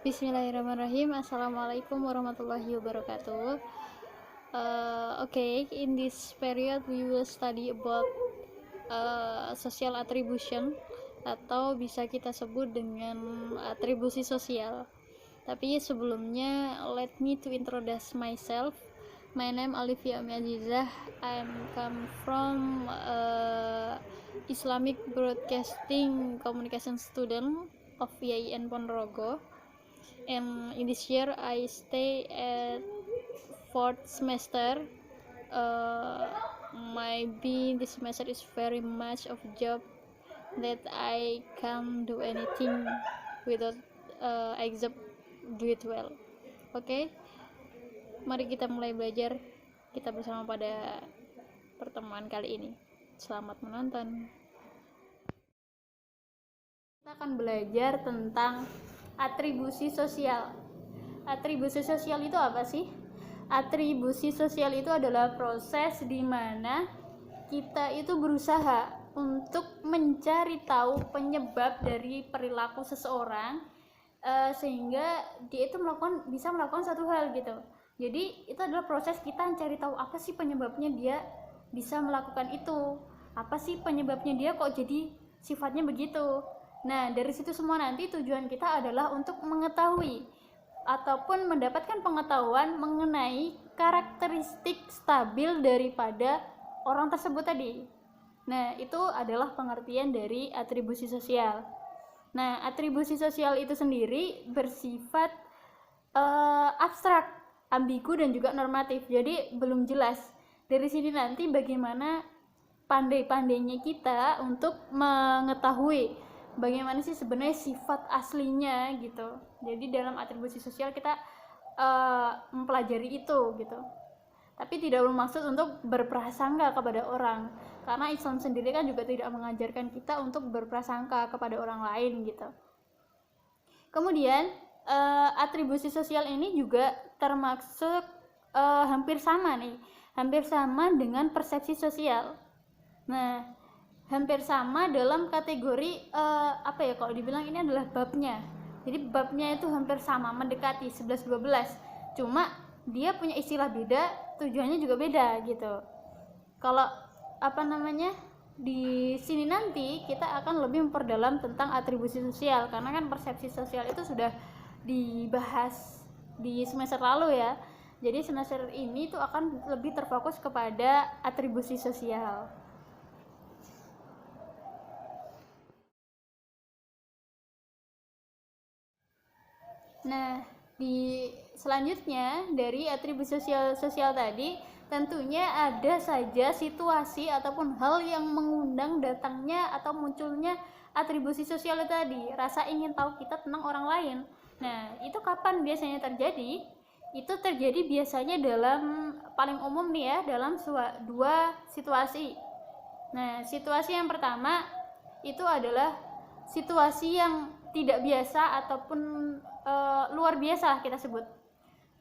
Bismillahirrahmanirrahim. Assalamualaikum warahmatullahi wabarakatuh. Okay, in this period we will study about social attribution, atau bisa kita sebut dengan atribusi sosial. Tapi sebelumnya, let me to introduce myself. My name Alifia Azizah. I'm come from Islamic Broadcasting Communication student of IAIN Ponorogo. And in this year I stay at 4th semester. Maybe this semester is very much of job that I can't do anything without except do it well. Okay, mari kita mulai belajar kita bersama pada pertemuan kali ini. Selamat menonton. Kita akan belajar tentang atribusi sosial. Atribusi sosial itu apa sih? Atribusi sosial itu adalah proses di mana kita itu berusaha untuk mencari tahu penyebab dari perilaku seseorang, sehingga dia itu bisa melakukan satu hal gitu. Jadi itu adalah proses kita mencari tahu apa sih penyebabnya dia bisa melakukan itu, apa sih penyebabnya dia kok jadi sifatnya begitu. Nah, dari situ semua nanti tujuan kita adalah untuk mengetahui ataupun mendapatkan pengetahuan mengenai karakteristik stabil daripada orang tersebut tadi. Nah, itu adalah pengertian dari atribusi sosial. Nah, atribusi sosial itu sendiri bersifat abstrak, ambigu dan juga normatif. Jadi belum jelas. Dari sini nanti bagaimana pandai-pandainya kita untuk mengetahui bagaimana sih sebenarnya sifat aslinya gitu. Jadi dalam atribusi sosial kita mempelajari itu gitu. Tapi tidak bermaksud untuk berprasangka kepada orang, karena Islam sendiri kan juga tidak mengajarkan kita untuk berprasangka kepada orang lain gitu. Kemudian atribusi sosial ini juga termasuk hampir sama dengan persepsi sosial. Nah, hampir sama dalam kategori kalau dibilang ini adalah babnya. Jadi babnya itu hampir sama, mendekati 11-12. Cuma dia punya istilah beda, tujuannya juga beda gitu. Kalau di sini nanti kita akan lebih memperdalam tentang atribusi sosial, karena kan persepsi sosial itu sudah dibahas di semester lalu ya. Jadi semester ini tuh akan lebih terfokus kepada atribusi sosial. Nah, di selanjutnya dari atribusi sosial tadi, tentunya ada saja situasi ataupun hal yang mengundang datangnya atau munculnya atribusi sosial tadi, rasa ingin tahu kita tentang orang lain. Nah, itu kapan biasanya terjadi? Itu terjadi biasanya dalam paling umum nih ya, dalam dua situasi. Nah, situasi yang pertama itu adalah situasi yang tidak biasa ataupun luar biasa kita sebut.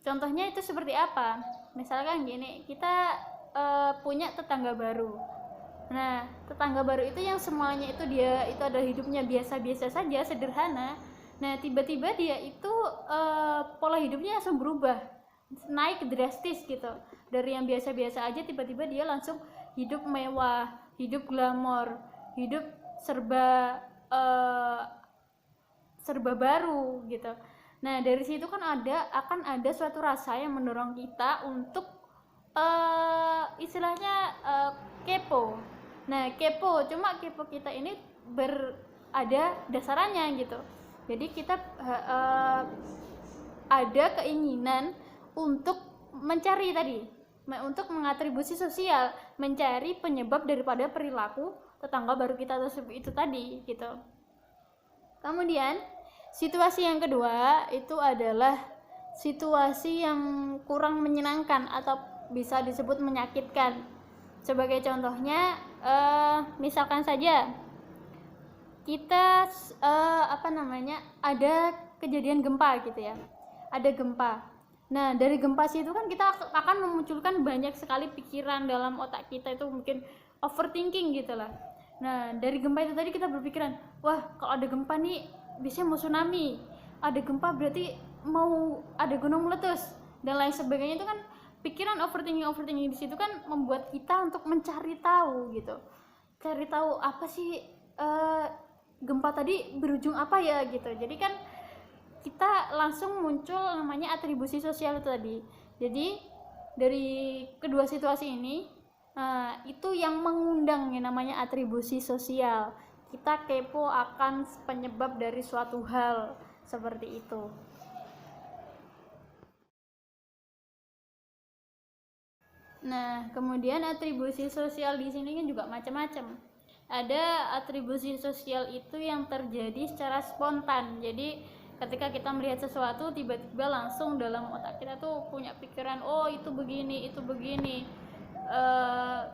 Contohnya itu seperti apa? Misalkan gini, kita punya tetangga baru. Nah, tetangga baru itu yang semuanya itu adalah hidupnya biasa-biasa saja, sederhana. Nah, tiba-tiba dia itu pola hidupnya langsung berubah, naik drastis gitu. Dari yang biasa-biasa aja tiba-tiba dia langsung hidup mewah, hidup glamor, hidup serba baru gitu. Nah, dari situ kan akan ada suatu rasa yang mendorong kita untuk istilahnya kepo. Nah, cuma kepo kita ini ada dasarannya gitu. Jadi kita ada keinginan untuk mencari tadi, untuk mengatribusi sosial, mencari penyebab daripada perilaku tetangga baru kita tersebut itu tadi gitu. Kemudian situasi yang kedua itu adalah situasi yang kurang menyenangkan atau bisa disebut menyakitkan. Sebagai contohnya, misalkan saja kita ada kejadian gempa gitu ya. Ada gempa. Nah, dari gempa itu kan kita akan memunculkan banyak sekali pikiran dalam otak kita, itu mungkin overthinking gitu lah. Nah, dari gempa itu tadi kita berpikiran, wah kalau ada gempa nih biasanya mau tsunami, ada gempa berarti mau ada gunung meletus dan lain sebagainya. Itu kan pikiran overthinking di situ kan membuat kita untuk mencari tahu gitu, cari tahu apa sih gempa tadi berujung apa ya gitu. Jadi kan kita langsung muncul namanya atribusi sosial itu tadi. Jadi dari kedua situasi ini itu yang mengundang yang namanya atribusi sosial. Kita kepo akan penyebab dari suatu hal seperti itu. Nah, kemudian atribusi sosial di sini kan juga macam-macam. Ada atribusi sosial itu yang terjadi secara spontan. Jadi ketika kita melihat sesuatu, tiba-tiba langsung dalam otak kita tuh punya pikiran, oh itu begini, itu begini.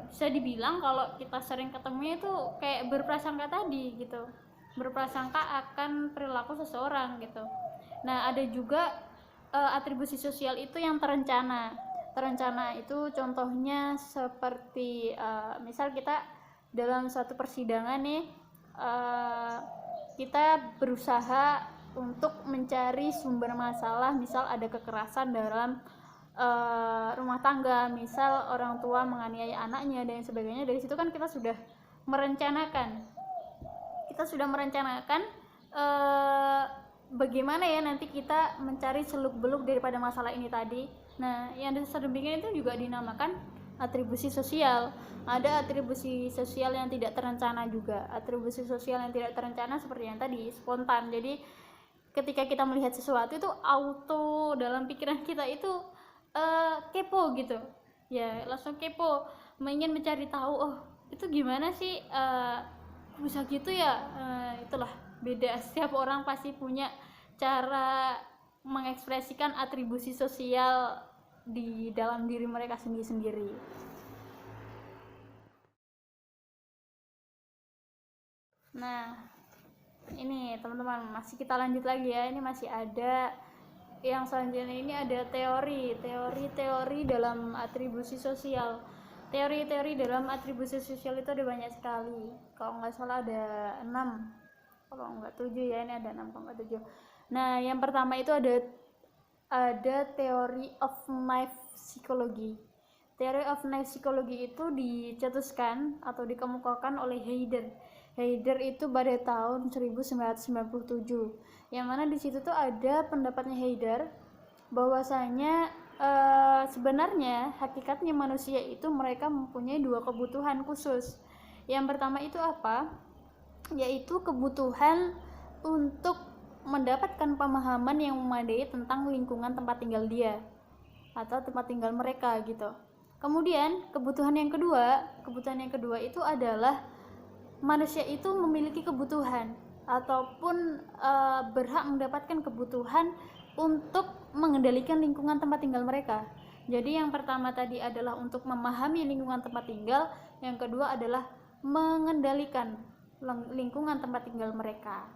Bisa dibilang kalau kita sering ketemunya itu kayak berprasangka tadi gitu, berprasangka akan perilaku seseorang gitu. Nah, ada juga atribusi sosial itu yang terencana. Terencana itu contohnya seperti misal kita dalam suatu persidangan nih, kita berusaha untuk mencari sumber masalah, misal ada kekerasan dalam rumah tangga, misal orang tua menganiaya anaknya dan sebagainya. Dari situ kan kita sudah merencanakan bagaimana ya nanti kita mencari seluk-beluk daripada masalah ini tadi. Nah, yang sedemikian itu juga dinamakan atribusi sosial. Ada atribusi sosial yang tidak terencana juga. Atribusi sosial yang tidak terencana seperti yang tadi, spontan. Jadi ketika kita melihat sesuatu itu auto dalam pikiran kita itu kepo gitu ya, langsung kepo, ingin mencari tahu, oh itu gimana sih, bisa gitu ya. Itulah beda, setiap orang pasti punya cara mengekspresikan atribusi sosial di dalam diri mereka sendiri-sendiri. Nah, ini teman-teman, masih kita lanjut lagi ya. Ini masih ada yang selanjutnya, ini ada teori dalam atribusi sosial. Teori-teori dalam atribusi sosial itu ada banyak sekali. Kalau nggak salah ada 6, kalau nggak 7 ya. Ini ada 6 kalau nggak 7. Nah, yang pertama itu ada teori of knife psychology. Theory of knife psychology itu dicetuskan atau dikemukakan oleh Heider itu pada tahun 1997. Yang mana di situ tuh ada pendapatnya Heider bahwasanya sebenarnya hakikatnya manusia itu mereka mempunyai 2 kebutuhan khusus. Yang pertama itu apa? Yaitu kebutuhan untuk mendapatkan pemahaman yang memadai tentang lingkungan tempat tinggal dia atau tempat tinggal mereka gitu. Kemudian kebutuhan yang kedua itu adalah manusia itu memiliki kebutuhan ataupun berhak mendapatkan kebutuhan untuk mengendalikan lingkungan tempat tinggal mereka. Jadi yang pertama tadi adalah untuk memahami lingkungan tempat tinggal, yang kedua adalah mengendalikan lingkungan tempat tinggal mereka.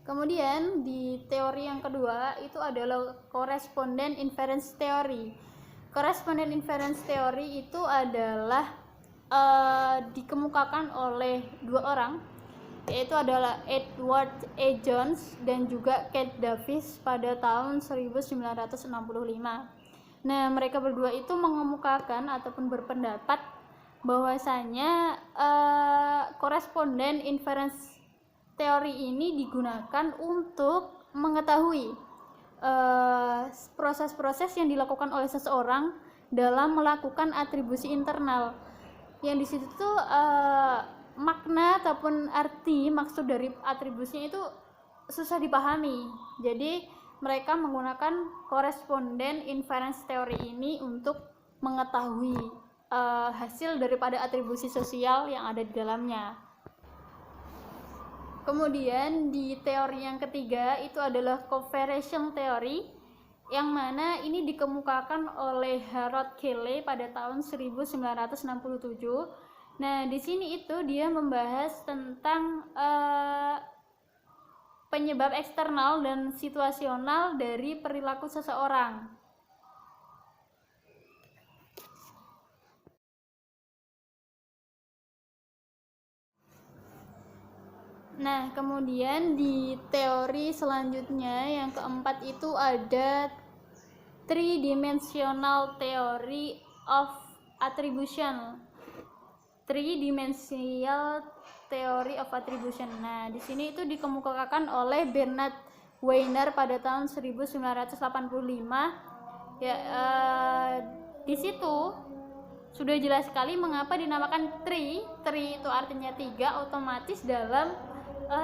Kemudian di teori yang kedua itu adalah correspondent inference theory. Correspondent inference theory itu adalah dikemukakan oleh 2 orang, yaitu adalah Edward A. Jones dan juga Kate Davis pada tahun 1965. Nah, mereka berdua itu mengemukakan ataupun berpendapat bahwasanya correspondent inference teori ini digunakan untuk mengetahui proses-proses yang dilakukan oleh seseorang dalam melakukan atribusi internal. Yang di situ tuh makna ataupun arti maksud dari atribusinya itu susah dipahami. Jadi mereka menggunakan correspondent inference teori ini untuk mengetahui hasil daripada atribusi sosial yang ada di dalamnya. Kemudian di teori yang ketiga itu adalah covariation theory, yang mana ini dikemukakan oleh Harold Cayley pada tahun 1967. Nah, di sini itu dia membahas tentang penyebab eksternal dan situasional dari perilaku seseorang. Nah, kemudian di teori selanjutnya yang keempat itu ada three-dimensional theory of attribution. Three-dimensional theory of attribution. Nah, di sini itu dikemukakan oleh Bernard Wiener pada tahun 1985. Ya, di situ sudah jelas sekali mengapa dinamakan three. Three itu artinya tiga. Otomatis dalam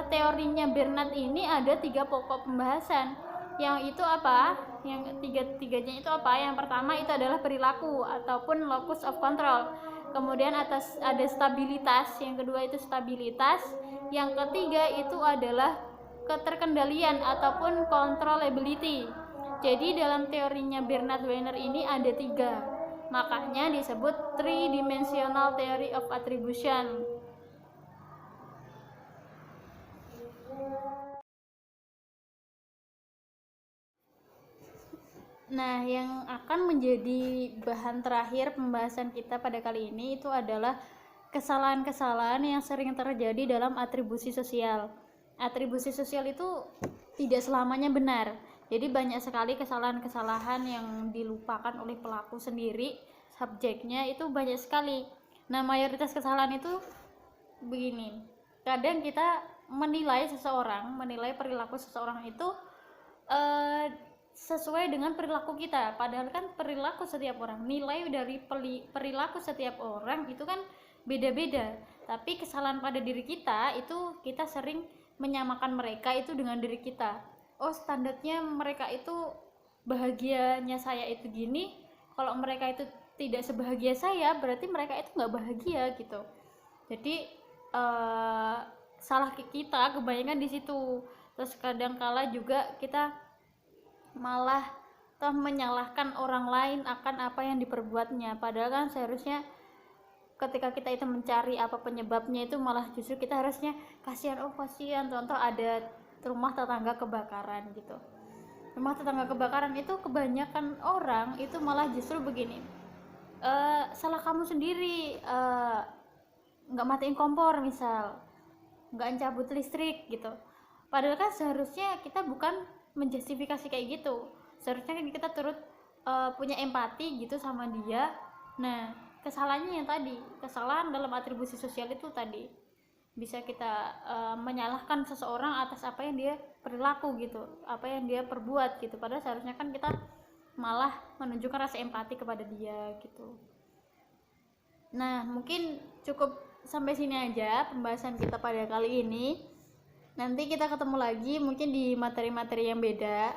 teorinya Bernard ini ada tiga pokok pembahasan. Yang itu apa? Yang tiga-tiganya itu apa? Yang pertama itu adalah perilaku ataupun locus of control. Kemudian atas ada stabilitas. Yang kedua itu stabilitas. Yang ketiga itu adalah keterkendalian ataupun controllability. Jadi dalam teorinya Bernard Wiener ini ada tiga, makanya disebut three-dimensional theory of attribution. Nah, yang akan menjadi bahan terakhir pembahasan kita pada kali ini itu adalah kesalahan-kesalahan yang sering terjadi dalam atribusi sosial. Atribusi sosial itu tidak selamanya benar. Jadi banyak sekali kesalahan-kesalahan yang dilupakan oleh pelaku sendiri, subjeknya itu banyak sekali. Nah, mayoritas kesalahan itu begini. Kadang kita menilai perilaku seseorang itu sesuai dengan perilaku kita, padahal kan perilaku setiap orang, nilai dari perilaku setiap orang itu kan beda-beda. Tapi kesalahan pada diri kita itu kita sering menyamakan mereka itu dengan diri kita. Oh, standarnya mereka itu bahagianya saya itu gini, kalau mereka itu tidak sebahagia saya berarti mereka itu nggak bahagia gitu. Jadi salah kita kebanyakan di situ. Terus kadang-kala juga kita malah menyalahkan orang lain akan apa yang diperbuatnya, padahal kan seharusnya ketika kita itu mencari apa penyebabnya itu malah justru kita harusnya kasihan, contoh ada rumah tetangga kebakaran gitu. Rumah tetangga kebakaran itu kebanyakan orang itu malah justru begini, salah kamu sendiri, nggak matiin kompor misal, nggak cabut listrik gitu. Padahal kan seharusnya kita bukan menjustifikasi kayak gitu, seharusnya kan kita turut punya empati gitu sama dia. Nah, kesalahannya yang tadi, kesalahan dalam atribusi sosial itu tadi bisa kita menyalahkan seseorang atas apa yang dia perilaku gitu, apa yang dia perbuat gitu, padahal seharusnya kan kita malah menunjukkan rasa empati kepada dia gitu. Nah, mungkin cukup sampai sini aja pembahasan kita pada kali ini. Nanti kita ketemu lagi mungkin di materi-materi yang beda.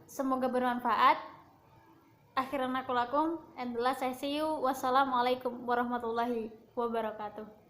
Semoga bermanfaat. Akhiran aku lakum, and the last I see you. Wassalamualaikum warahmatullahi wabarakatuh.